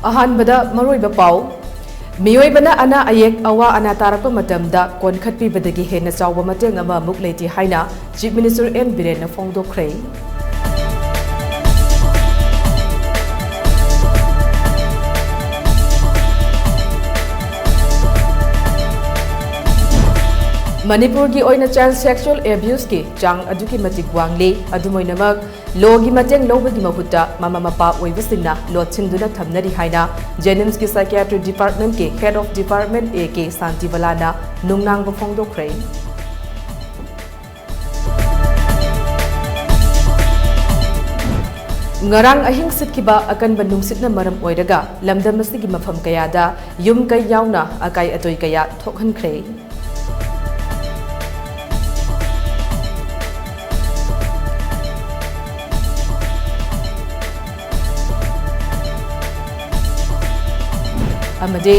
अहानबदा मरोइबा पाउ मियोइबना अना अयेक अवा अना तारक मतमदा कोनखटपीबदगी हेन्ना चावबा मतेंग अमा मुक लेति हाइना चीफ मिनिस्टर एन बिरेन फोंदोखरे मणिपुर की ओइना चाइल्ड सेक्सुअल एब्यूज की चांग अदुकी मतिक वांगले अदुमोइनमक लॉ की मतेंग लौबगी महुत्ता मामा मपा ओइबसिंगना लोचिंगदुना थमनरी हाइना जेनिम्स की साइकियाट्री डिपार्टमेंट के हेड ऑफ डिपार्टमेंट ए के शांतिबलाना नुंगनांग फोंदोखरे ngarang ahing sitkiba akanba nungsitna maram oiraga lamdam asigi mafam kayada yum kai yauna akai atoi kaya thokhankhre amade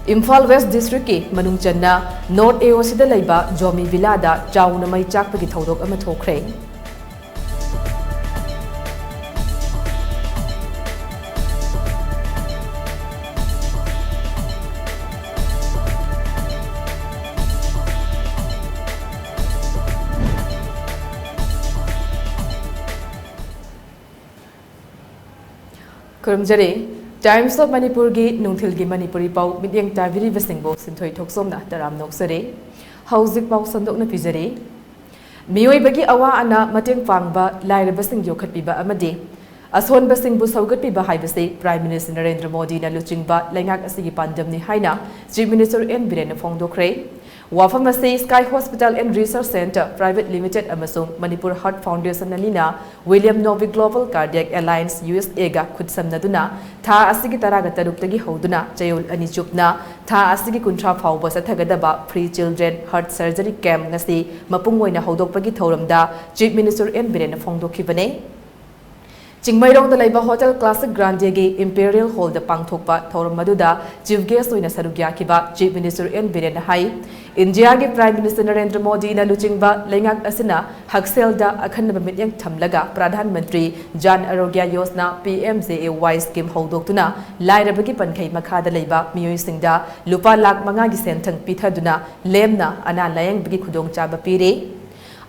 Imphal West District ki manung channa North Aosida laiba Jomi Villa da chauna mai chakpagi thodok ama thokre Kurumjare Times of Manipur gi nungthil gi Manipuri pau midyang tabiri besingbo sinthoi thoksomna taram noksare hauzik pau sandok na pijare miyoi bagi awa ana mateng pangba laira besing yokhatpiba amade ason besing bu saugat piba haibase Prime Minister Narendra Modi na luchingba laingak asigi pandamni haina Chief Minister N Biren Phongdokhre Wafam ase Sky Hospital and Research Center Private Limited amasung Manipur Heart Foundation nalina William Novi Global Cardiac Alliance USA ga khudsamnaduna tha asigi taraga taruktagi hoduna chayol ani chupna tha asigi kuntra phawba sathagadaba free children heart surgery camp ngasi mapungoina hodokpagi thoramda Chief Minister N Biren Phongdokhibane Chingmairong da laiba Hotel Classic Grande gi Imperial Hall da pangthokpa thoram maduda chief guest oina sarugya kiba Chief Minister N Biren hai India gi Prime Minister Narendra Modi na luchingba lengak asina haksel da akhanba mityang thamlaga Pradhan Mantri Jan Arogya Yojana PMJAY scheme hodoktuna lairabagi pankhai makha da laiba miyoi singda lupa lakh manga gi senthang pithaduna lemna ana layang bagi khudong chaba pire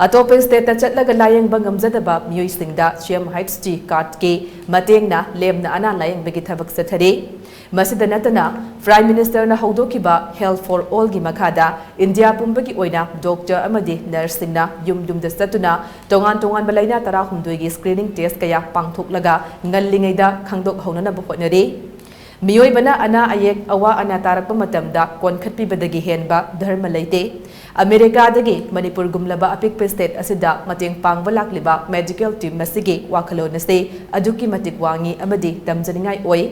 Atop state chatlaga layang bangamjadaba miyoi singda Chiam Heights T card ke matengna lemna ana layang bagi thabak sathare masida natana Prime Minister na hodokiba Health for All gi makhada India pumbagi oina doctor amadi nurse singna yum da satuna tongan balaina tara humdoi gi screening test kaya pangthoklaga ngallingaida khangdok haunana bohonare Miyoi bana ana ayek awa ana tarakpa matamda konkhatpibadagi henba dharma leite America dagi Manipur gumlaba apikpa state asida mateng pangba lakliba medical team masigi wakhalon ase aduki matik wangi amadi tamjaningai oi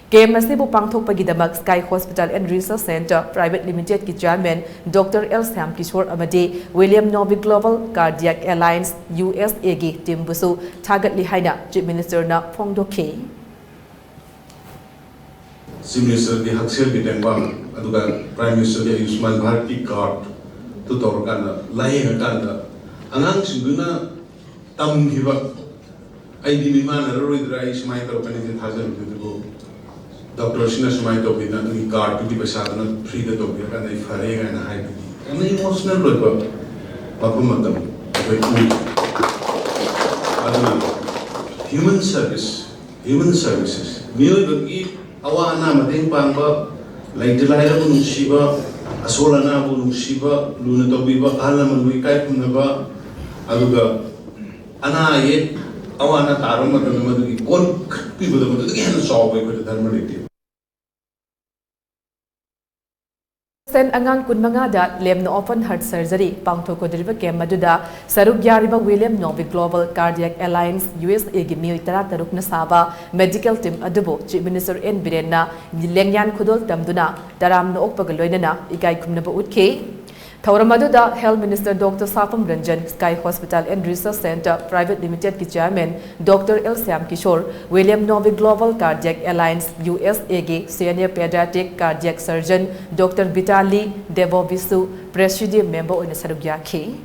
Game masibu pangthokpagidamak Sky Hospital and Research Center Private Limited ki chairman Dr. L. Sam Kishore amadi William Novi Global Cardiac Alliance USA gi team busu thagatli haina Chief Minister na phongdokhe Chief Minister di haksel bi tengwang aduga Prime Minister di Ayushman Bharat card tu torkana laing kana angang singuna tamhiba ai di mimana roidra ismai to pani thazan du Dr. Sina Sumai to be the card to be beside free the to be and I fare and I am emotional road papumatam human services mio bagi awana mating pangba like the laira bu shiba asolana bu shiba luna to be ba alam lu kai punaba aduga ana ye awana tarum madu kon people the again solve with the thermality Sen angang kunmanga da lemno open heart surgery pangthokodriba kem maduda saruk yariba William Novi Global Cardiac Alliance USA gi mi tara taruk na saba medical team adubo Chief Minister N Biren na lengyan khudol tamduna taram no okpaga loinana ikai khumna ba utke Thauram aduda Health Minister Dr. Safam Ranjan, Sky Hospital and Research Center Private Limited ki Chairman Dr. L. Syam Kishore, William Novi Global Cardiac Alliance USA ge Senior Pediatric Cardiac Surgeon Dr. Vitali Devovisu, Presidium Member in Sarugya Ki.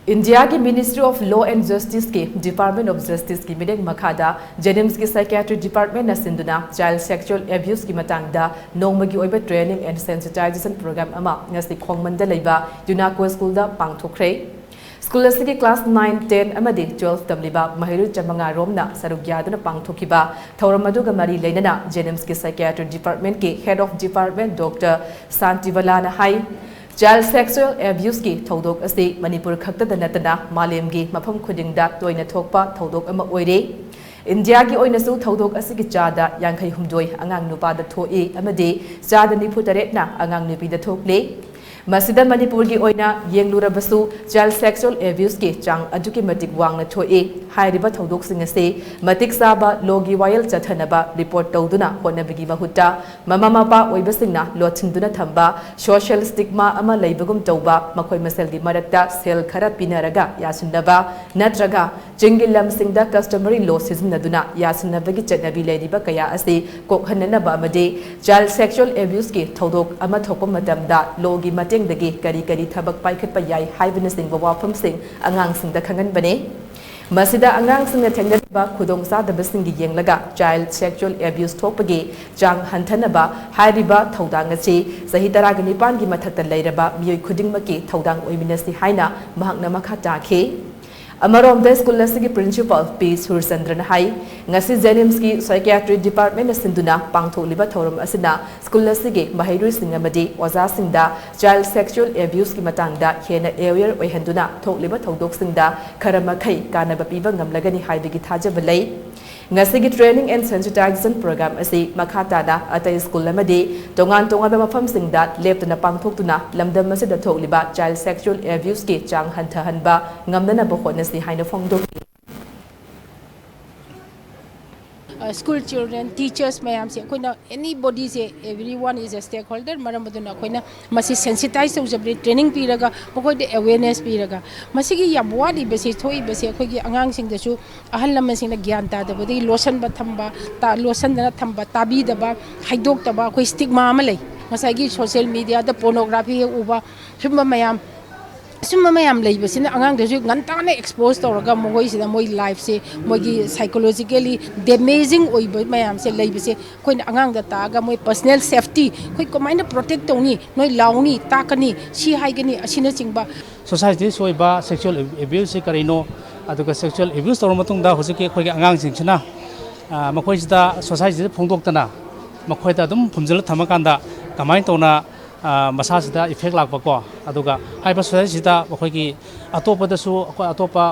India की Ministry of Law and Justice के Department of Justice की meeting मखादा जेनिम्स की Psychiatry Department न सिंधुना Child Sexual Abuse की मतंगदा नोंमगी ओइबा Training and Sensitization Program अमा ngasi खोंगमंदा लेबा यूनाको school दा पांगथोखरे school असगी class 9, 10 अमदी 12 तमलिबा महिरु चमंगा रोमना सरुग्यादना पांगथोखिबा थौरम अदुगा मरी लेनना जेनिम्स की Psychiatry Department के Head of Department Dr. Santivalana high Child sexual abuse की थौदोक असे मणिपुर खक्तदा नतना मालेमगी मफम खुदिंगदा तोइना थोकपा थौदोक अमा ओइरे इंडिया की ओइनसु थौदोक असिगी चादा यांखै हुमदोइ अंगांग नुपादा थोइ अमदे चादा निफु तरेटना अंगांग नुपीदा थोकले मसिदा मणिपुर की ओइना येंगलुरबसु child sexual abuse की चांग अदुकी मतिक वांगना थोइ हाइरिबा थौदोक सिंग असे मतिक साबा लोगी वायल चथनबा रिपोर्ट तौदुना होनबगी महुता ममा मपा ओइबसिंगना लोथिंदुना थंबा सोशल स्टिग्मा अमा लैबगुम तौबा मखोइ मसेलगी मरक्ता सेल खरा पिनरगा यासुनबा नत्रगा चिंगी लमसिंगदा कस्टमरी लॉ सिजनदुना यासुनबगी चटनबी लैरिबा कया असे कोखननबा अमदे child sexual abuse की थौदोक अमा थोकप मतमदा लोगी मतेंगदगी करी करी थबक पाइखतपा याय हाइबनसिंग वाफमसिंग अंगांगसिंगदा खंगनबने मसिदा अंगांगसिंगना थेंगदबा खुदोंसादबसिंगी येंगलगा child sexual abuse थोपगे चांग हंथनबा हाइरिबा थौदांग असे सही 19 की मथक्ता लैरबा मियोय खुदिंगमकी थौदांग ओइमिनसि हाइना महकना मखा ताखे अमरोमदा स्कूल असगी प्रिंसिपल पी सुरचंद्रन हाई ngasi जेनिम्स की Psychiatry Department सिंधुना पांगथोलिबा थौरम असिना स्कूल असगी महिरुसिंग अमदि ओजासिंगदा child sexual abuse की मतंगदा हेना अवेयर ओइहंदुना थोकलिबा थौदोकसिंगदा खरमखै कानबा पीबा ngamlagani हाइबगी थाजबा लै ngasi training and sensitization program asi makhatada atai school amadi tongan tonga mafam singda leptuna pangthokuna lamdam asida thokliba child sexual abuse ki chang hanthahanba ngamdana bohonasi haina phongdok school children teachers mayam se koina anybody se everyone is a stakeholder maram aduna koina masi sensitize ujabri training piraga bokoi de awareness piraga masi gi yamwadi besi thoi besi khoi gi angang sing da chu ahal lam sing na gyan ta da bodi lotion ba thamba ta lotion da thamba tabi da ba haidok ta ba khoi stigma ma lei masai gi social media da pornography uba summa mayam mayam lay basi na angang de nganta na expose tawraga moi sida moi life se moi gi psychologically damaging oi mayam se lay basi koi angang da ta ga moi personal safety koi komai na protect tawni noi lawni ta kani si hai gani asina chingba society soi ba sexual abuse se karino aduga sexual abuse tawra matung da hosike khoi gi angang sing china makoi sida society phongdok tana makoi da dum phumjal thamakanda kamai tawna masasida effect lakpa ko aduga haiba society sida akhoi atopa da su atopa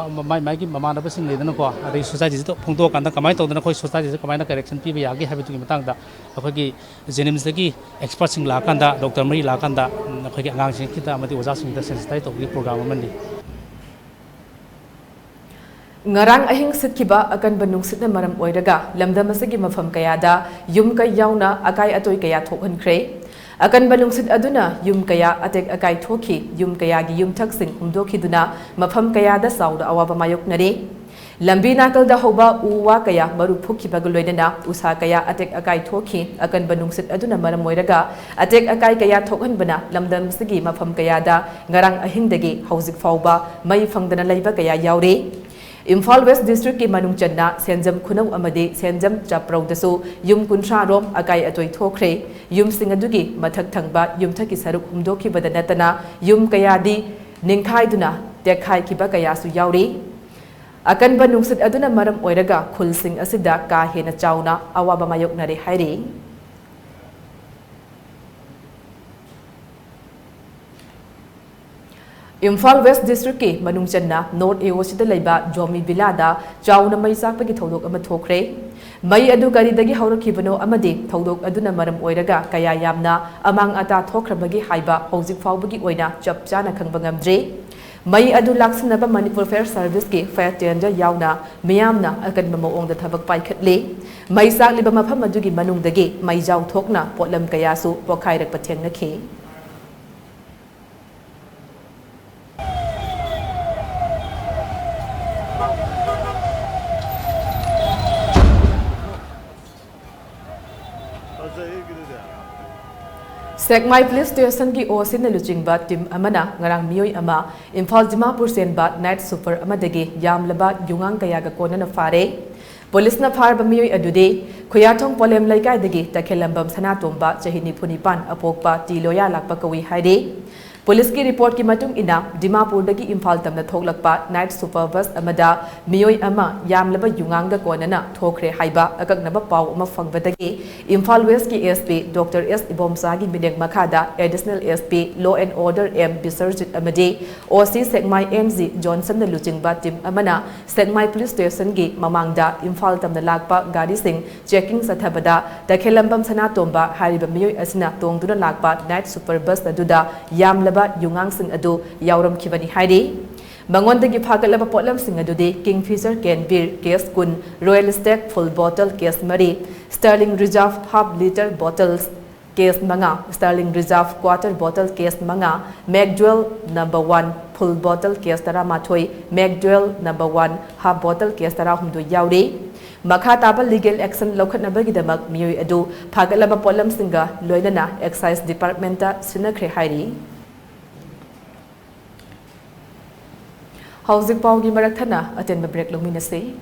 mai gi mamana basing ledana ko adi society sida phongdo kanda kamai tawdana khoi society sida kamai na correction pi ba yagi haiba tu gi matang da akhoi gi jenems da gi expert sing la kanda doctor mari la kanda akhoi gi angang sing kita amati oja sing da sensitize to gi program amani ngarang ahing sitkiba akan banung sitna maram oiraga lamdam asagi mafam kayada yum kay yauna akai atoy kaya thokhankhre akan banung sit aduna yum kaya atek akai thoki yum kaya gi yum thaksing humdokhiduna mafam kaya da sauda awaba mayok nare lambi nakal da hoba uwa kaya maru phukhi bagloidana usa kaya atek akai thoki akan banung sit aduna maram moiraga atek akai kaya thokhan bana lamdam sigi mafam kaya da ngarang ahing dagi hauzik fauba mai phangdana laiba kaya yaure Imphal West District ki manung channa senjam khunau amade senjam chaprau dasu yum kunthra rom akai atoi thokre yum singadugi mathak thangba yum thaki saruk humdokhi badanatana yum kayadi ningkhai duna tekhai kiba kaya su yauri akan banung sit aduna maram oiraga khul sing asida ka hena chauna awaba mayok nare hairi Imphal West District ke manung channa North Eosida laiba Jomi Villada chauna mai sakpagi thodok ama thokre mai adu gari dagi haurakibano amade thodok aduna maram oiraga kaya yamna amang ata thokrabagi haiba hojik faubagi oina chap chana khangba ngamdre May adu laksanaba Manipur Fair Service ki fair tender yauna miyamna akan mamoong da thabak paikhatle may sakliba mafam adugi manungdagi may jaw thokna potlam kayasu pokhairak patheng na khe Sekmai Police Station ki osin na luchingba team amana ngarang miyoi ama Imphal Dimapur senba night super amadagi yamlaba yungang kaya ga kona na fare Police na farba miyoi adude khuyatong polem laikai dagi takhelambam sanatomba chahini phunipan apokpa tiloya lakpa kawi haide Police ki report ki matung ina Dimapur dagi Imphal tamna thoklakpa night super bus amada miyoi ama yamlaba yungang ga kona na thokre haiba akaknaba paw ama fangbadagi Imphal West ki SP Dr. S. Ibomsa gi bideng makhada Additional SP Law and Order M. Bisarjit Amade OC Sekmai NZ Johnson na luchingba team amana Sekmai Police Station gi mamangda Imphal tamna lakpa gari sing checking sathabada takhelambam sanatomba hariba miyoi asina tongduna lakpa night super bus aduda yamlaba yungang sing adu yauram khibani haide Mangondagi phagalaba potlam sing adude Kingfisher Can Beer case kun Royal Stag full bottle case mari Sterling Reserve half liter bottles case manga Sterling Reserve quarter bottle case manga Magdwell number 1 full bottle case tara mathoi Magdwell number 1 half bottle case tara humdu yaure Makha taba legal action lokhatnabagi damak miyoi adu phagalaba potlam singa loinana excise department ta sinakre hairi Hauzik Paugi Marathana attend the break luminase.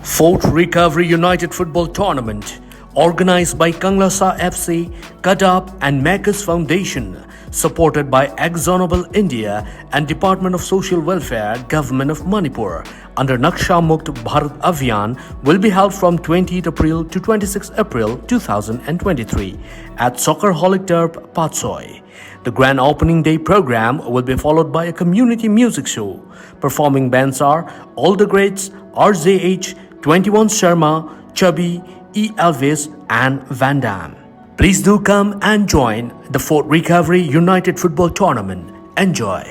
Fourth Recovery United Football Tournament organized by Kanglasa FC, Kadab and Magus Foundation, supported by Exxonmobil India and Department of Social Welfare, Government of Manipur, under Naksha Mukt Bharat Abhiyan will be held from 20th April to 26th April 2023 at Soccerholic Turf, Patsoi. The grand opening day program will be followed by a community music show. Performing bands are All the Greats, RZH, 21 Sharma, Chubby, E. Elvis and Van Damme. Please do come and join the Fourth Recovery United Football Tournament. Enjoy.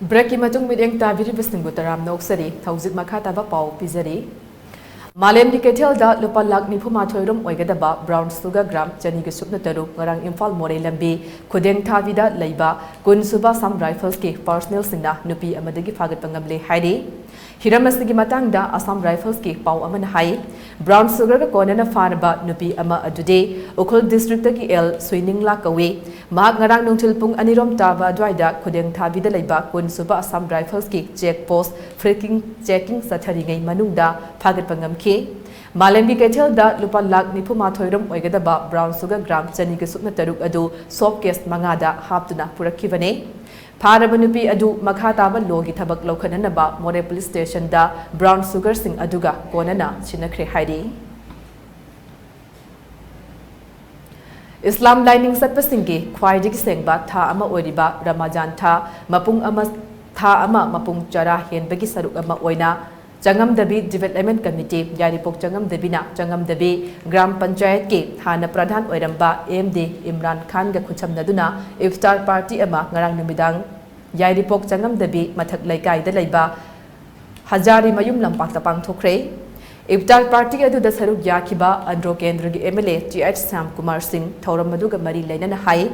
Break imatung mideng tabiri bisingbu taram noksari thauzik makha taba pau pizari Malem di Ketel da lupa lak ni phuma thoirum oigadaba brown sugar gram chani ge supna taru ngarang Imphal More lambi khudeng thavida leiba kun suba sam rifles ke personnel singna nupi amadagi phagat pangamle haide Hiramasigi matang da Assam Rifles ki pau aman hai brown sugar ka konana farba nupi ama adude ukul district ki el swining la kawe mahak ngarang nungthil pung anirom taba dwaida khudeng thavida leiba kun suba Assam Rifles ki check post freaking checking sathari ngai manungda phagat pangam ke Malembi Ketel da lupa lak ni phuma thoirum oigadaba brown sugar gram chani ke supna taruk adu soft case mangada haptuna purakhibane Parabanupi adu makha taba logi thabak lokhananaba More Police Station da brown sugar sing aduga konana chinakre haidi Islam lining satpasingi khwaidigi sengba tha ama oriba Ramadan tha mapung mapung chara henbagi saruk ama oina Changam Dabi Development Committee Yaripok Changam Dabina Changam Dabi Gram Panchayat ke Hana Pradhan Oiramba MD Imran Khan ga khuchamnaduna iftar party ama ngarang numidang Yaripok Changam Dabi mathak laikai da leiba Hazari Mayum lampak tapang thokre iftar party adu da saruk yakhiba Andro Kendra gi MLA TH Sam Kumar Singh Thoram maduga mari lainana hai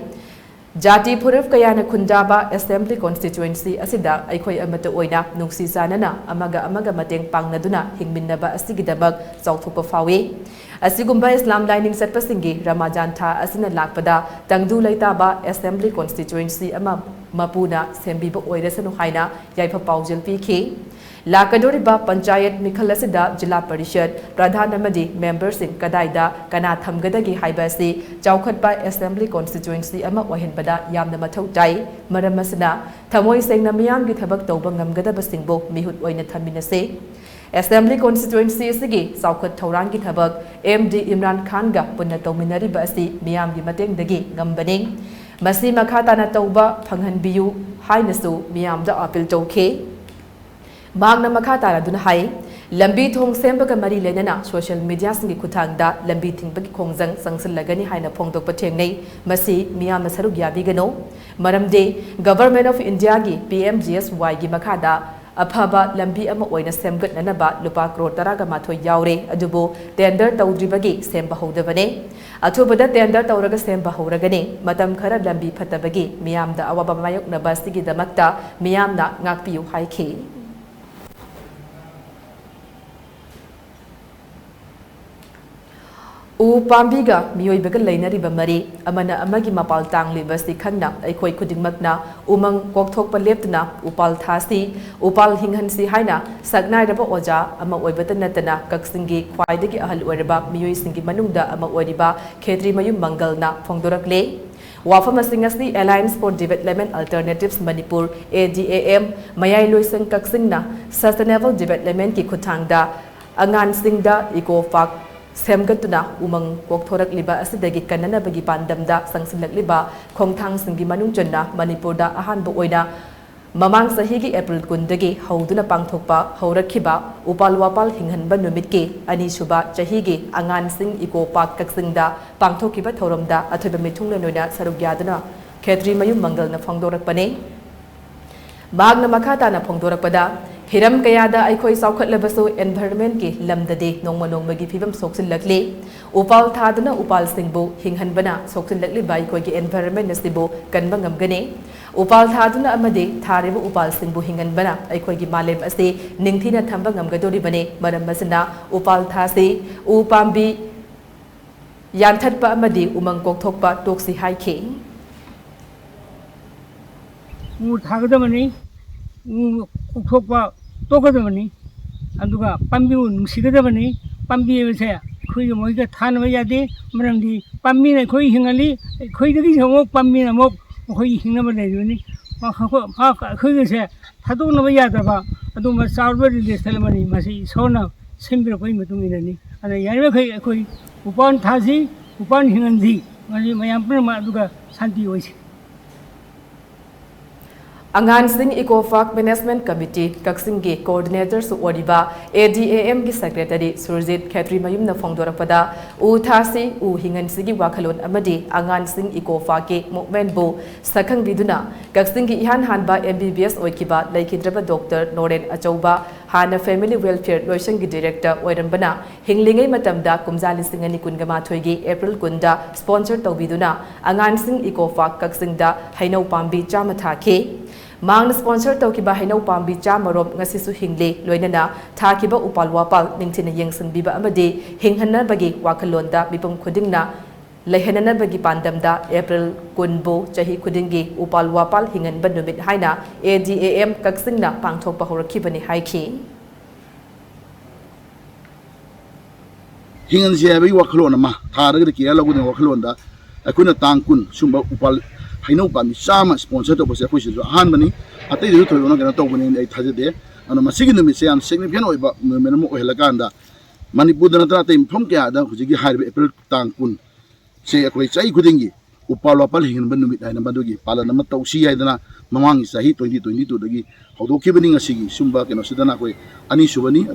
Jati Purif Kayana Kundaba Assembly Constituency Asida Aikoi Amata Oina Nungsi Sanana Amaga Mateng Pangnaduna Hingminaba Asigidabag South Fawe Asigumba Islam lining Satpasingi Ramadan Tha Asina Lakpada Tangdu Laitaba Assembly Constituency Ama Mapuna Sembibo Oirasanu Haina Yaipa Paujil PK Lakadoriba Panchayat Mikhalasida Jila Parishad Pradhan Amadi members in Kadaida Kana Thamgadagi Haibasi Chaukhatpa Assembly Constituency Ama Wahinbada Yamna Mathau Tai Maramasana Thamoi Sengna Miyam gi thabak tawba ngamgadaba singbo mihut oina thaminase Assembly Constituency Sigi Saukhat Thauran gi thabak MD Imran Khan ga punna tawminari ba asi miyam gi mateng dagi ngambaning masi makha na tawba phanghanbiyu hainasu miyam da appeal tawkhe Magna Makata Dunhai, lambi thong sembaga mari lenana social media singi kuthangda lambi thingbagi khongjang sangsilagani haina phongdok pathengnei masi miya masaruk yabigano maramde government of India gi PMGSY gi makhada afaba lambi ama oina semgatnanaba lupa crore taraga mathoi yaure adubo tender tawdribagi semba hodabane athubada tender tawraga semba horagane matam khara lambi phatabagi miyamda awaba mayoknaba sigi damakta miyamna ngakpiu haikhi U pambiga miyoi baga lainari bamari amana amagi mapal tangli basti khangna aikoi khudingmakna umang kokthok paleptna upal thasi upal hinghansi haina sagnai raba oja ama oibata natana kaksingi khwaidagi ahal oiraba miyoi singi manungda ama oiriba khetri mayum mangalna phongdorakle wafam asingasi Alliance for Development Alternatives Manipur ADAM mayai loisang kaksingna Sustainable Development ki khuthangda angan singda eco park semgatuna umang koktorak liba asidagi kanana bagi pandamda sangsilak liba khongthang singi manung chonna Manipurda ahanba oina mamang sahigi April kundagi hauduna pangthokpa haurakhiba upal wapal hinghanba numitki ani suba chahigi angan sing eco park kaksingda pangthokiba thoromda athoiba mithungna noina sarugyaduna khetri mayum mangalna phongdorakpane magna makhata na phongdorakpada hiram kayada aikoi saukhatlabasu environment ki lamdade nongma nongmagi phibam soksilakle upal thaduna upal singbu hinghanbana soksilakle bai koi ki environment nasibu kanba ngamgane upal thaduna amade tharibu upal singbu hinghanbana aikoi ki malem ase ningthina thamba ngamgadori bane maram masina upal thase upambi yanthatpa amade umang kokthokpa toksi haikhe u thagadamani kokthokpa tokadamani aduga pambi nungsigadamani pambi bese khoi moiga thanba yade maramdi pambi na khoi hingali khoi dagi samok pambi na mok khoi hingnaba leibani khoi gese thadonaba yadaba aduma sarva release masi sona sembira koi matunginani ana yarba khoi upan thasi upan hinganzi mari mayam prama aduga santi oisi Angan Singh Eco Park Management Committee Kaksingi Coordinator su Oriba ADAM gi Secretary Surjit Khetri Mayum na phongdorakpada u thasi u hingan sigi wakhalon amadi Angan Singh Eco Park ke movement bo sakhang biduna Kaksingi ihan hanba MBBS oikiba laikhidraba Dr. Noren Achauba hana Family Welfare Loisang gi Director oirambana hinglingai matamda kumjali singani kungama thoigi April kunda sponsor tawbiduna Angan Singh Eco Park Kaksingda hainau pambi chama thake Mang sponsor tawkiba hainau pambi chamarom ngasisu hingle loinana thakiba upal wapal ningthina yengsan biba amade hinghanna bagi wakhalonda bipum khudingna lehanana bagi pandamda April kunbo chahi khudingi upal wapal hingan banumit haina ADAM kaksingna pangthokpa horakhibani haikhi hingan je bai wakhalon ma tharaga ki alagu ne wakhalon da akuna tangkun sumba upal hainau pami sama sponsor to bose khoisi han mani atai de thoi ona kana to bani ai thaje de ana masigi numi se an significant oiba menam ohelakanda Manipur da natra tim phom kya da khujigi harbe April tangkun se akoi chai khudingi upal wapal hin ban numi daina badugi palana ma tausi ai dana mamangi sahi 2022 dagi hodoki bani ngasigi sumba keno sidana koi ani subani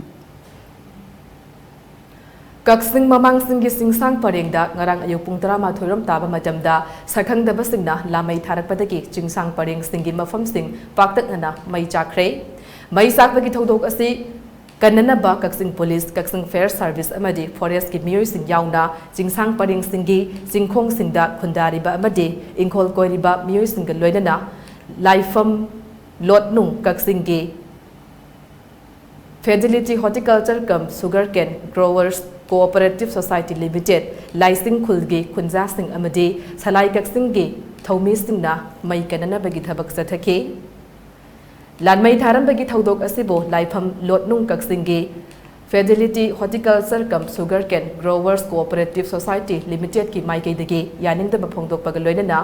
Kaksing mamang singi singsang parengda ngarang ayu pung 13 taba matamda sakhangdaba singna lamai tharakpadagi chingsang pareng singi mafam sing paktakna mai chakre mai sakbagi thodok asi kananaba Kaksing Police Kaksing Fair Service amadi Forest ki miyoi sing yauna chingsang pareng singi jingkhong singda khundariba amadi ingkhol koiriba miyoi singa loinana laifam lotnung Kaksing gi Fidelity Horticulture cum Sugarcane Growers Cooperative Society Limited Laising Khulgi Khunja Singh amadi Salai Kaksing gi Thomi Singna mai kanana bagi thabak sathake Lanmai tharam bagi thodok asibo laifam lotnung Kaksing gi Fidelity Horticulture cum Sugarcane Growers Cooperative Society Limited ki mai kai dagi yaning da phongdok pagaloina na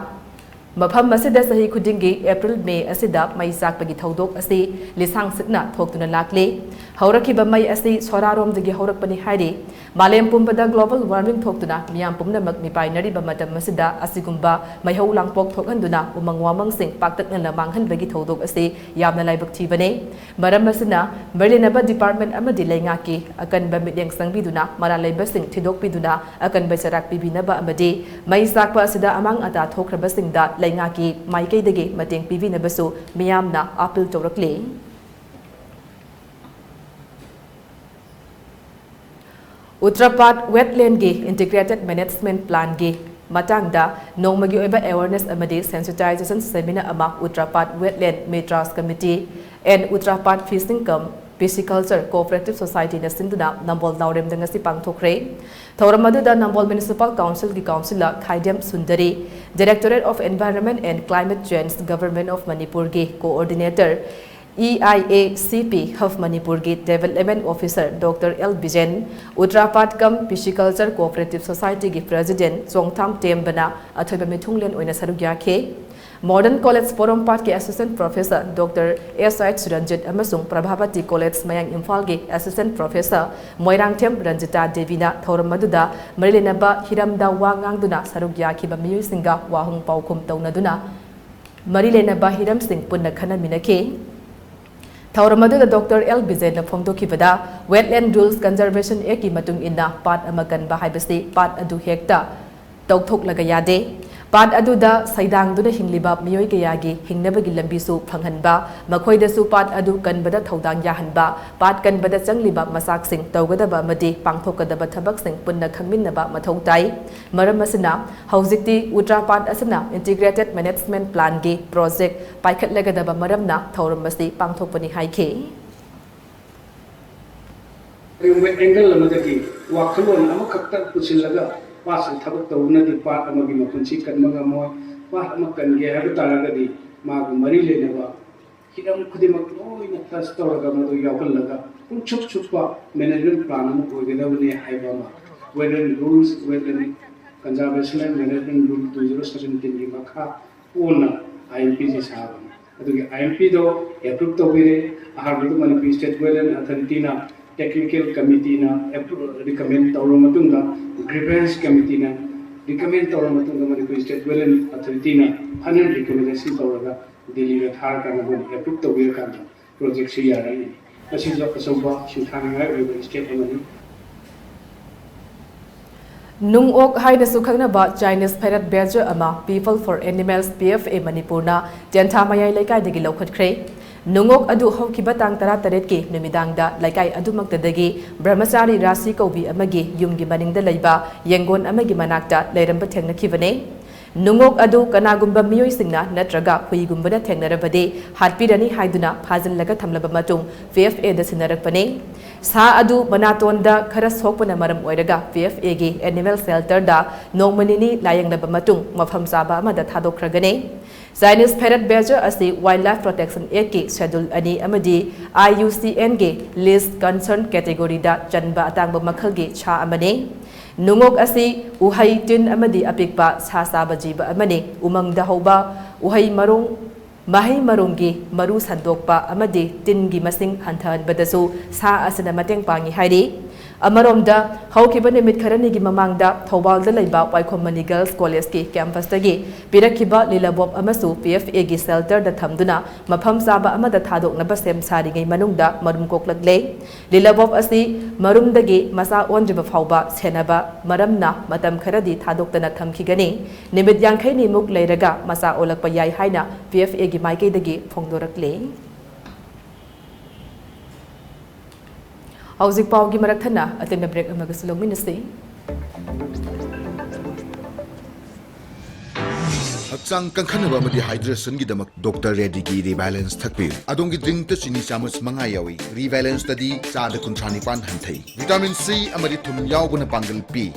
Mafam asida sahi khudingi April May asida mai sakpagi thodok asi lisang sikna thoktuna lakle haurakiba mai asi sorarom dagi haurakpani hairi malem pumbada global warming thoktuna miyam pumna mak mipainari ba matam asida asigumba mai hau langpok thokhanduna umang wamang sing paktakna na manghan bagi thodok asi yamna laibak thibane maram asina merlinaba department amadi lainga ki akan ba midyang sangbiduna mara laibasing thidok biduna akan ba sarak bibinaba amadi mai sakpa asida amang ata thokrabasing da lainga ki maikei dagi mateng pibinabasu miyamna appeal tawrakle Uttrapat wetland ge integrated management plan ge matangda nongmagi oiba awareness amadi sensitization seminar ama Uttrapat wetland metras committee and Uttrapat fishing pisciculture cooperative society na sinduna nambol naurem danga si pangthokre thauramadu da nambol municipal council gi councilor Khaidem Sundari directorate of environment and climate change government of Manipur ge coordinator EIACP of Manipur Gate Development Officer Dr. L. Bijen, Uttrapat Pisciculture Cooperative Society Gate President Zongtam Tembana, Athoba Mithunglen Oina Sarugyake, Modern College Forum Park Assistant Professor Dr. S.I. Suranjit Amasung Prabhavati College Mayang Imphal Gate Assistant Professor Moirang Tem Ranjita Devina Thoramaduda Marilinaba Hiramda Wangangduna Sarugyaki Bamiyu Singa Wahung Paukum Taunaduna Marilinaba Hiram Singh Punna Khana Minake Thauramadu Dr. L. Bizen Fongdokibada, Wetland Rules Conservation Eki Matung Inna, Part Amakan Bahibasi, Part Adu Hekta, Toktok Lagayade, Part Aduda, Saidang Duna Hingliba, Mioy Gayagi, Hingnabagi Lambisu, Panghanba, Makoy the Supat Adu Kanbada Todang Yahanba, Part Kanbada Sangliba Masak Sing, Togadaba Madi, Pangtokadaba Tabak Sing, Punda Kaminaba Matongtai, Maramasana, Hauzikti, Uttrapat Asana, Integrated Management Plan G Project, Paikat Lagadaba Maramna, Tauramasi, Pangtopani Haike. Angle Lamadaki, Wakalon, Amakata Pusilaga. Pasang tabak tauna di part amagi mapunsi kan magamoy part amakan ge habitaragadi mag marile neba hidam khudi makoi na tas tawraga madu yakal laga un chup chupa management plan am ko geda bani haibama wetland rules wetland conservation and management rule 2017 gi makha ona IMP ji sahabam adugi IMP do approve tawire ahardu Manipur state wetland authority na technical committee na recommend tawra grievance committee na recommend tawra matunga Manipur state wetland authority na final recommendation tawraga Delhi ga thar kana bon approve tawir kana project si yarai asi jo kasoba shuthanga oiba state amani Nungok Haida Sukhanaba Chinese Parrot Badger Ama People for Animals PFA Manipurna Jantamayai Laikai Dagi Lokat Kre Nungok Adu Hokibatang Tarataretki Numidangda Laikai Adumaktadagi Brahmachari Rasi Kobi Amagi Yumgi Maningda Laiba Yangon Amagi Manakta Lairamba Tengna Kivane Nungok Adu Kanagumba Miyoi Singna Natraga Huigumbana Tengnarabade Hatpirani Haiduna Pazan Laga Tamlaba Matung PFA the Sinarakpane Sa adu manatonda khara sokpana maram oiraga PFA gi animal shelter da nongmanini layang laba matung mafam saba amada thadokragane Chinese parrot badger asi wildlife protection act ki schedule ani amadi IUCN gi list concern category da chanba atangba makhal gi cha amane Nungok asi uhai tin amadi apikpa sa saba jiba amane umang da hoba uhai marong Mahi marunggi maru sandokpa amadi tingi masing hantahan badasu sa asana mateng pangi hairi Amaromda haukiba nimit kharani gi mamangda Thobal da laiba Waikhomani Girls College ki campus tagi pirakiba lilabob amasu PFA gi shelter da thamduna mafam saba amada thadok naba sem sari ngai manungda marum koklagle lilabob asi marumdagi masa onjiba phauba senaba maramna matam kharadi thadokdana thamkhigani nimit yankhai ni muk leiraga masa olakpa yai haina PFA gi maikei dagi phongdorakle Hauzik Paugi Marathana at the break of Magasulong Ministry. Haksang kangkhanaba madi hydration gidamak Dr. Reddy gi rebalance thakpi adongi drink ta chini chamus manga yawi rebalance study cha da kunthani pan hanthai vitamin C amadi thum yawbuna pangal pi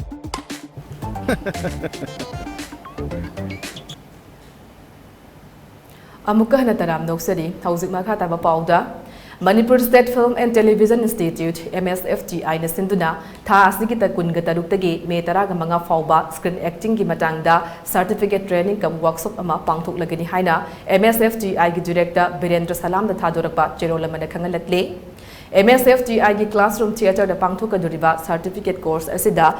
Amuka hana taram noksari hauzik makha taba pauda Manipur State Film and Television Institute MSFTI na sinduna tha asigi ta kunga taruktage me taraga manga fauba screen acting gi matangda certificate training kam workshop ama pangthok lagani haina MSFTI gi director Birendra Salam da thadorakpa cherola mana khangalatle MSFTI gi classroom theatre da pangthok aduriba certificate course asida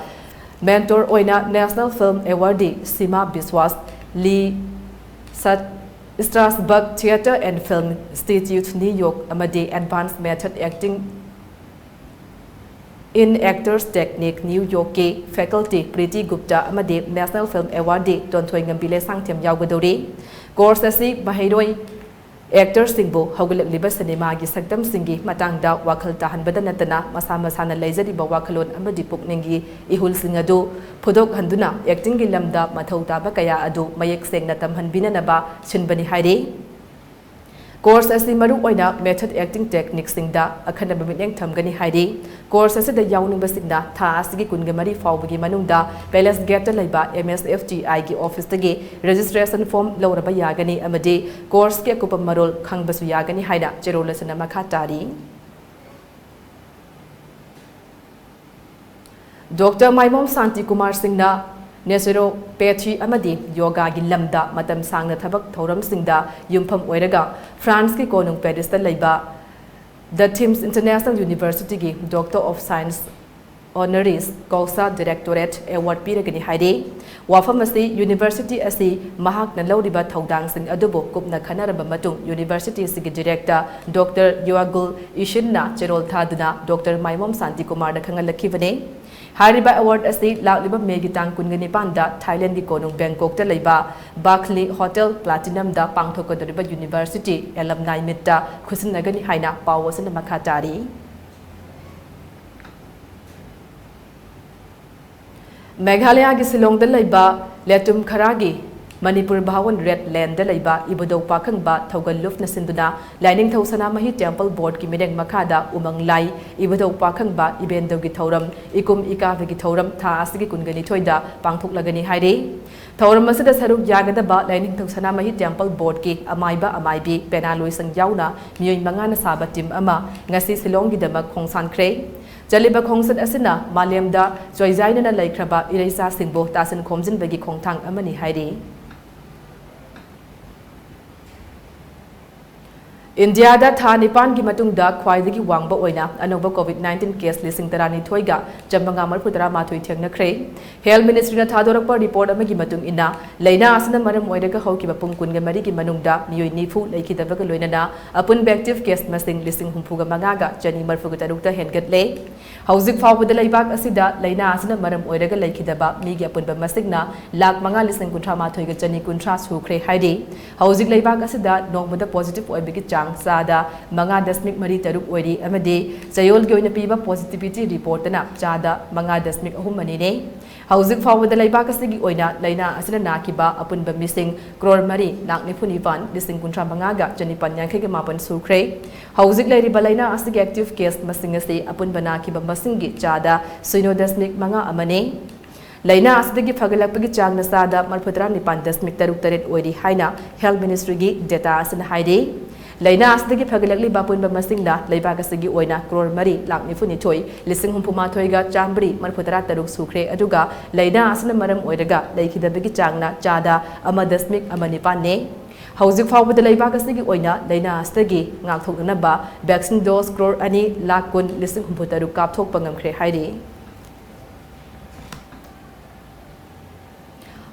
mentor oina National Film Awardee Sima Biswas Lee Strasbourg Theatre and Film Institute New York amadi Advanced Method Acting in Actors Technique New York ke faculty Priti Gupta amadi National Film Awardee Tonthoi Ngambile Sangthem yaugadori course asi mahairoi actors singbo haugalakliba cinema gi sakdam singi matangda wakhal tahanbada natana masa masana leizariba wakhalon amadi pukningi ihul singadu phudok handuna acting gi lamda mathau taba kaya adu mayek sengna tamhanbina naba chinbani haire course asi maru oina method acting techniques singda akhana bameng thamgani haire course asi da yawning basingda tha asigi kunga mari fawbagi manungda palace gate laiba MSFTI gi office tagi registration form lawraba yagani amadi course ke kupam marol khangbasu yagani haida cherolasana makha tari Dr. Maimom Santi Kumar Singna Naturopathy amadi yoga gi lamda matam sangna thabak thoram singda yumpham oiraga France ki konung Paris ta laiba The Thames International University gi Doctor of Science Honoris Causa Directorate Award piragani haide wafam asi University asi mahak na lawriba thaudang sing adubo kupna khanaraba matung University sigi Director Dr. Yoagul Ishinna cherol thaduna Dr. Maimom Santi Kumar da khangalakibane Hariba award asi lagliba megitang kungani panda Thailand gi konung Bangkok ta laiba Barclay Hotel Platinum da pangthokadoriba University alumni meet ta khusinagani haina pawasana makhatari Meghalaya gi Silong da laiba Letum Kharagi Manipur Bhawan Red Land da laiba ibodau pakhang ba thogal luf na sinduna lining thosana mahi temple board ki mideng makhada umang lai ibodau pakhang ba ibendau gi thoram ikum ika gi thoram tha asigi kungani thoida pangthok lagani haire thoram asida saruk yagada ba lining thosana mahi temple board ki amaibi penaloi sang yauna miyoi manga na saba team ama ngasi Silong gi damak khongsan khre Jaliba khongsan asina Malemda joizaina na laikhraba iraisa singbo tasin khomjin bagi khongthang amani haire India da tha nipan gi matung da khwaidagi wangba oina anoba COVID-19 case lising tarani thoiga jamanga marputara mathoi thengna khre Health Ministry na thadorakpa report amagi matung ina leina asna maram oiraga haukiba pungkun ga mari gi manung da miyoi nifu leikhidabaga loinana apun active case masing lising humpuga mangaga jani marfuga tarukta hengatle hauzik fawbada laibak asida leina asna maram oiraga leikhidaba migi apunba masingna lakh manga lising kuntra mathoiga jani kuntra sukhre haidi hauzik laibak asida nongmada positive oibigi chang Sada Manga Dasmik Mari Taruk Ori Amade Sayol Goina Piba positivity report na Chada Manga Dasmik Humanine Housing forward the Laibakasigi Oina Laina Asana Nakiba upon the missing Crore Mari Nakni Punivan Dising Kuntra Mangaga Janipan Yankamapan Sukre Housing Lady Balina Asig active case Masingasi upon Banakiba Masingi Chada Sino Dasmik Manga Amane Laina asdagi phagalapagi chang na sada marpatra nipan dasmik taruk taret oiri haina Health Ministry gi data asan haide Laina asdagi phagalakli bapun bamasing na laibakasagi oina crore mari lakni funi thoi lising humpuma thoiga chambri marpatra taruk sukre aduga laina asna maram oiraga laikhidabagi chang na chada ama dasmik ama nipan ne Hauzik fawbada laibakasigi oina laina asdagi ngakthoknaba vaccine dose crore ani lakh kun lising humputaru kapthok pangamkhre haide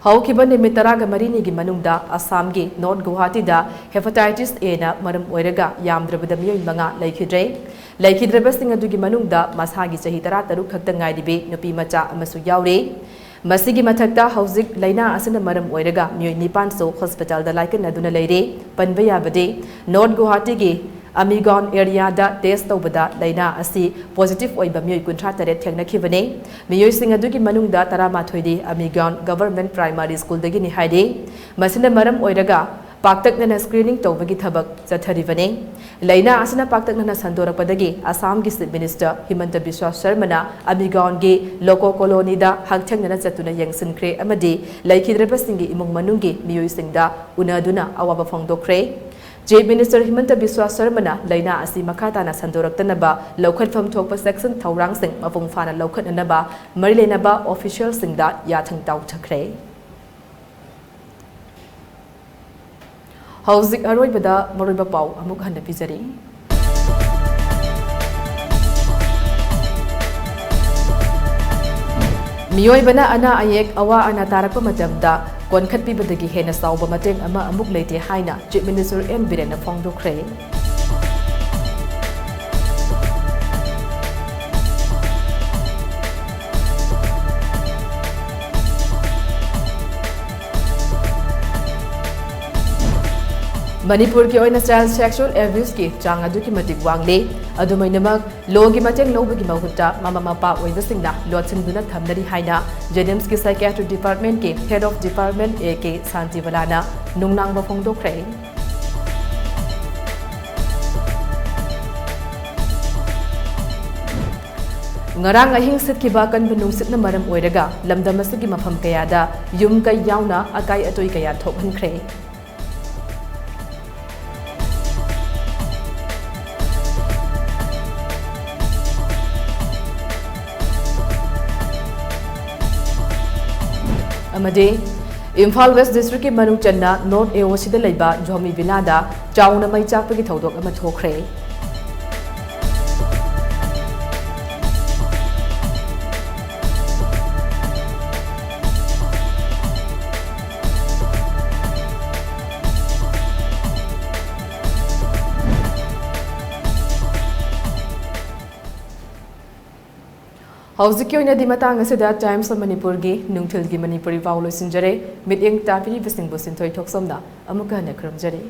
Haukiba nimitaraga marini gi manungda Assam gi North Guwahati da hepatitis A na maram oiraga yamdrabada miyoi manga laikhidraba sing adugi manungda masagi chahi tara taruk khakta ngairibe nupi macha amasu yaure masigi mathakta hauzik laina asana maram oiraga miyoi nipan so hospital da laikan aduna leire panba yabade North Guwahati gi Amigon area da test tawbada laina asi positive oiba miyoi kuntra taret thengna khibane miyoi sing adugi manungda tarama thoidi Amigon government primary school dagi ni haide masina maram oiraga paktakna screening tawbagi thabak chatharibane laina asina paktakna sandorakpadagi Assam gi Chief Minister Himanta Biswa Sharma na Amigon gi local colony da hangthengna chatuna yengsinkre amadi laikhidraba singi imung manungi miyoi singda unaduna awaba phongdokre Chief Minister Himanta Biswa Sarmana laina asi makhatana sandoraktanaba lokhatfam thokpa section thaurangsing mapung fana lokhatnaba marilenaba official singda yathang taw thakre Hauzik aroibada maroiba pau amuk handa pizari Miyoi bana ana ayek awa ana tarakpa matamda konkhat pibadagi hena sauba mateng ama amuk leite haina Chief Minister M Birena Fongdokre Manipur ki oina child sexual abuse ki chang adu ki matik wangle adumainamak law gi mateng lobagi mahutta mama mapa oibasingna lotchingduna thamnari haina JNIMS ki psychiatry department ki head of department AK Santi Balana nungnang ba phongdokre ngarang ahing sit ki ba kan benung sit na maram oiraga lamdam asigi mafam kayada yum kay yauna akai atoi kaya thokhankhre Amade Imphal West District ki Manung Channa North AOC da leiba Jomi Vilada chauna mai chakpa ki thodok ama thokre Hauzik ki oina di matang asida Times of Manipur gi nungthil gi Manipuri paulo sinjare mityeng tapiri bising bo sinthoi thoksomna amuka na khramjare